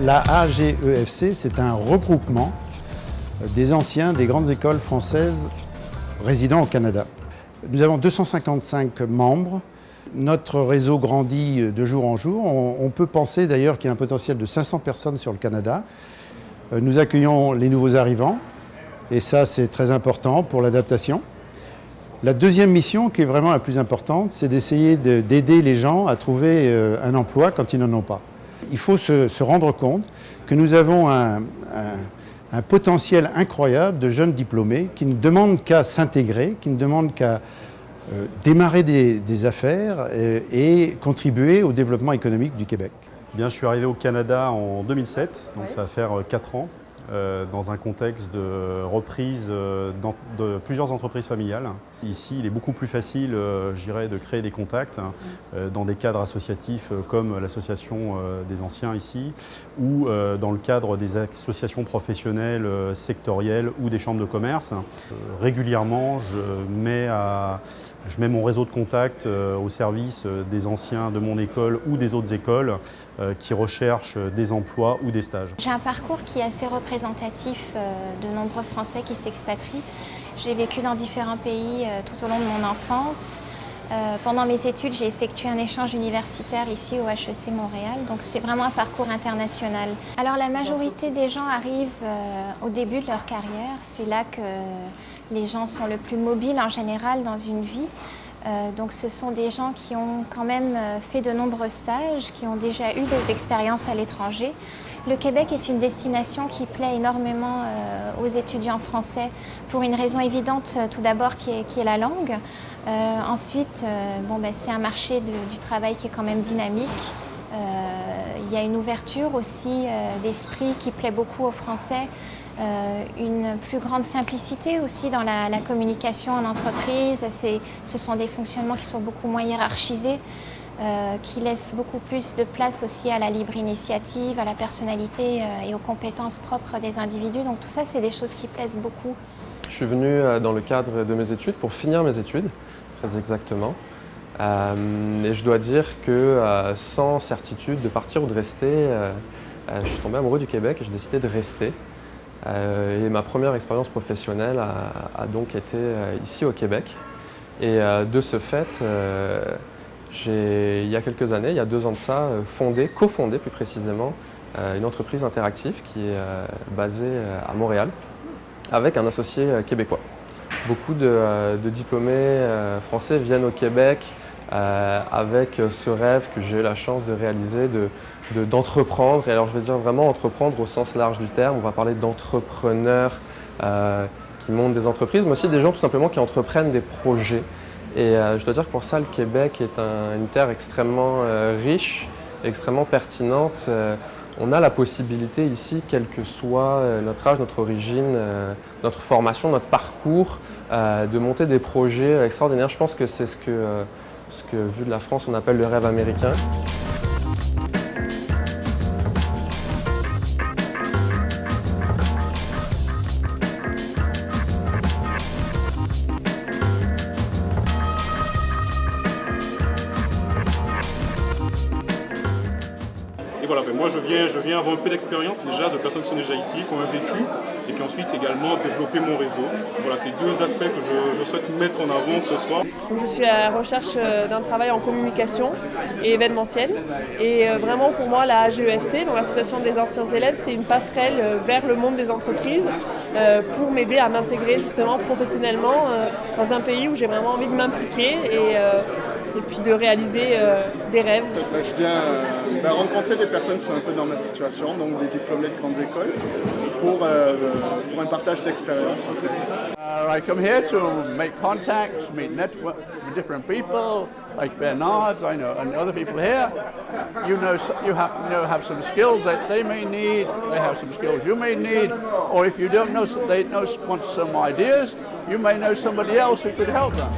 La AGEFC, c'est un regroupement des anciens des grandes écoles françaises résidant au Canada. Nous avons 255 membres. Notre réseau grandit de jour en jour. On peut penser d'ailleurs qu'il y a un potentiel de 500 personnes sur le Canada. Nous accueillons les nouveaux arrivants et ça c'est très important pour l'adaptation. La deuxième mission qui est vraiment la plus importante, c'est d'essayer d'aider les gens à trouver un emploi quand ils n'en ont pas. Il faut se rendre compte que nous avons un potentiel incroyable de jeunes diplômés qui ne demandent qu'à s'intégrer, qui ne demandent qu'à démarrer des affaires et contribuer au développement économique du Québec. Bien, je suis arrivé au Canada en 2007, donc ça va faire 4 ans, dans un contexte de reprise de plusieurs entreprises familiales. Ici, il est beaucoup plus facile, je dirais, de créer des contacts dans des cadres associatifs comme l'association des anciens ici, ou dans le cadre des associations professionnelles sectorielles ou des chambres de commerce. Régulièrement, je mets mon réseau de contacts au service des anciens de mon école ou des autres écoles qui recherchent des emplois ou des stages. J'ai un parcours qui est assez représentatif de nombreux Français qui s'expatrient. J'ai vécu dans différents pays tout au long de mon enfance. Pendant mes études, j'ai effectué un échange universitaire ici au HEC Montréal, donc c'est vraiment un parcours international. Alors la majorité des gens arrivent au début de leur carrière, c'est là que les gens sont le plus mobiles en général dans une vie. Donc ce sont des gens qui ont quand même fait de nombreux stages, qui ont déjà eu des expériences à l'étranger. Le Québec est une destination qui plaît énormément aux étudiants français pour une raison évidente, tout d'abord qui est la langue. Ensuite, c'est un marché du travail qui est quand même dynamique. Il y a une ouverture aussi d'esprit qui plaît beaucoup aux Français. Une plus grande simplicité aussi dans la communication en entreprise. Ce sont des fonctionnements qui sont beaucoup moins hiérarchisés, qui laissent beaucoup plus de place aussi à la libre initiative, à la personnalité et aux compétences propres des individus. Donc tout ça, c'est des choses qui plaisent beaucoup. Je suis venu dans le cadre de mes études pour finir mes études, très exactement. Et je dois dire que sans certitude de partir ou de rester, je suis tombé amoureux du Québec et j'ai décidé de rester. Et ma première expérience professionnelle a donc été ici au Québec. Et de ce fait, j'ai, il y a quelques années, il y a 2 ans de ça, cofondé plus précisément, une entreprise interactive qui est basée à Montréal avec un associé québécois. Beaucoup de diplômés français viennent au Québec avec ce rêve que j'ai eu la chance de réaliser, d'entreprendre. Et alors je vais dire vraiment entreprendre au sens large du terme. On va parler d'entrepreneurs qui montent des entreprises, mais aussi des gens tout simplement qui entreprennent des projets. Et je dois dire que pour ça, le Québec est une terre extrêmement riche, extrêmement pertinente. On a la possibilité ici, quel que soit notre âge, notre origine, notre formation, notre parcours, de monter des projets extraordinaires. Je pense que c'est ce que, vu de la France, on appelle le rêve américain. Et voilà, moi je viens avoir un peu d'expérience déjà de personnes qui sont déjà ici, qui ont un vécu, et puis ensuite également développer mon réseau. Voilà, c'est 2 aspects que je souhaite mettre en avant ce soir. Je suis à la recherche d'un travail en communication et événementiel. Et vraiment pour moi, la AGEFC, donc l'Association des anciens élèves, c'est une passerelle vers le monde des entreprises pour m'aider à m'intégrer justement professionnellement dans un pays où j'ai vraiment envie de m'impliquer et puis de réaliser des rêves. Je viens rencontrer des personnes qui sont un peu dans ma situation, donc des diplômés de grandes écoles, pour un partage d'expérience en fait. I come here to make contacts, meet network with different people, like Bernard, I know, and other people here. You have some skills that they may need. They have some skills you may need, or if you don't know, want some ideas, you may know somebody else who could help them.